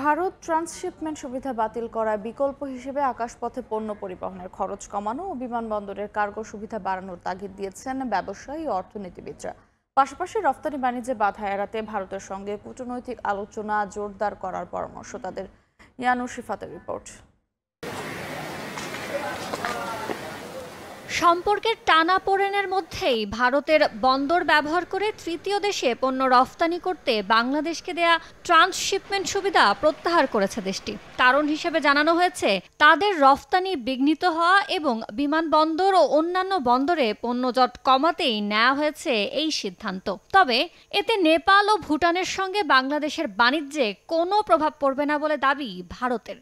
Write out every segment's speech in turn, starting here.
Bharat transshipment সুবিধা বাতিল করায় বিকল্প হিসেবে আকাশপথে পণ্য পরিবহনের খরচ কমানো ও বিমানবন্দরের কার্গো সুবিধা বাড়ানোর তাগিদ দিয়েছেন ব্যবসায়ী ও অর্থনীতিবিদরা। পাশাপাশি রফতানি বাণিজ্যে বাধা এড়াতে ভারতের সঙ্গে কূটনৈতিক আলোচনা জোরদার করার পরামর্শ তাদের। ইয়ানুর শিফাতের রিপোর্ট। সম্পর্কের টানাপোড়েনের মধ্যেই ভারতের বন্দর ব্যবহার করে তৃতীয় দেশে পণ্য রফতানি করতে বাংলাদেশকে দেয়া ট্রান্সশিপমেন্ট সুবিধা প্রত্যাহার করেছে দেশটি। কারণ হিসেবে জানানো হয়েছে তাদের রফতানি বিঘ্নিত হওয়া এবং বিমানবন্দর ও অন্যান্য বন্দরে পণ্যজট কমাতেই নেওয়া হয়েছে এই সিদ্ধান্ত। তবে এতে নেপাল ও ভুটানের সঙ্গে বাংলাদেশের বাণিজ্যে কোনো প্রভাব পড়বে না বলে দাবি ভারতের।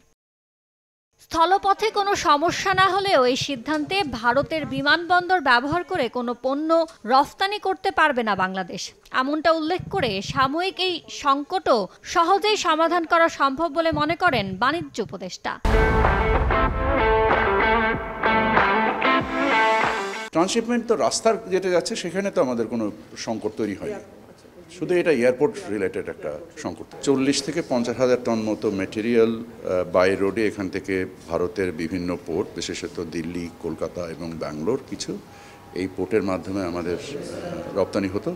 স্থলপথে কোনো সমস্যা না হলেও এই সিদ্ধান্তে ভারতের বিমানবন্দর ব্যবহার করে কোনো পণ্য রফতানি করতে পারবে না বাংলাদেশ, এমনটা উল্লেখ করে সাময়িক এই সংকটও সহজেই সমাধান করা সম্ভব বলে মনে করেন বাণিজ্য উপদেষ্টা। ট্রান্সশিপমেন্ট তো রাস্তার যেটা যাচ্ছে সেখানে তো আমাদের কোনো সংকট তৈরি হয়নি, শুধু এটা এয়ারপোর্ট রিলেটেড একটা সংকট। 40 থেকে 50,000 টন মতো মেটেরিয়াল বাই রোডে এখান থেকে ভারতের বিভিন্ন পোর্ট, বিশেষত দিল্লি, কলকাতা এবং ব্যাঙ্গালোর কিছু এই পোর্টের মাধ্যমে আমাদের রপ্তানি হতো।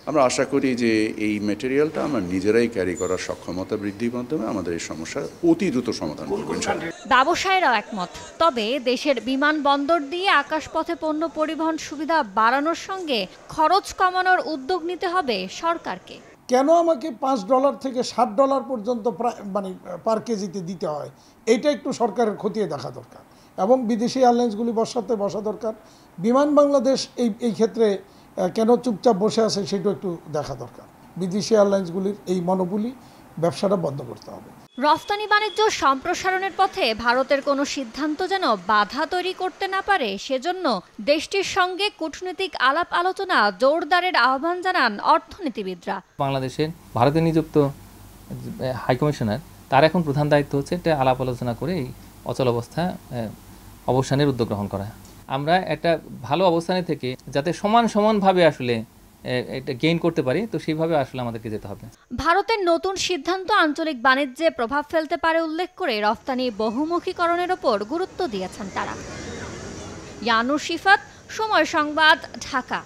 আমরা আশা করি যে এই মেটেরিয়ালটা আমরা নিজেরাই ক্যারি করার সক্ষমতা বৃদ্ধির মাধ্যমে আমাদের এই সমস্যার অতি দ্রুত সমাধান করব ইনশাআল্লাহ। ব্যবসায়ীরাও একমত। তবে দেশের বিমানবন্দর দিয়ে আকাশপথে পণ্য পরিবহন সুবিধা বাড়ানোর সঙ্গে খরচ কমানোর উদ্যোগ নিতে হবে সরকারকে। কেন আমাকে $5 থেকে $60 পর্যন্ত মানে পার কেজিতে দিতে হয়, এটা একটু সরকারের খতিয়ে দেখা দরকার এবং বিদেশি এয়ারলাইন্সগুলি বসা দরকার। বিমান বাংলাদেশ এই ক্ষেত্রে কেন চুপচাপ বসে আছে সেটা একটু দেখা দরকার। বিদেশি এয়ারলাইন্সগুলির এই মনোপলি ব্যবসাটা বন্ধ করতে হবে। রফতানি বাণিজ্য সম্প্রসারণের পথে ভারতের কোনো সিদ্ধান্ত যেন বাধা তৈরি করতে না পারে, সেজন্য দেশটির সঙ্গে কূটনৈতিক আলাপ আলোচনা জোরদারের আহ্বান জানান অর্থনীতিবিদরা। বাংলাদেশের ভারতে নিযুক্ত হাইকমিশনার, তার এখন প্রধান দায়িত্ব হচ্ছে এটা আলাপ আলোচনা করে এই অচল অবস্থা অবসানের উদ্যোগ গ্রহণ করা। আমরা একটা ভালো অবস্থানে থেকে যাতে সমানভাবে আসলে এটা গেইন করতে পারি, তো সেইভাবে আসলে আমাদেরকে যেতে হবে। ভারতের নতুন সিদ্ধান্ত আঞ্চলিক বাণিজ্যে প্রভাব ফেলতে পারে উল্লেখ করে রফতানি বহুমুখীকরণের ওপর গুরুত্ব দিয়েছেন তারা। ইয়ানুর শিফাত, সময় সংবাদ, ঢাকা।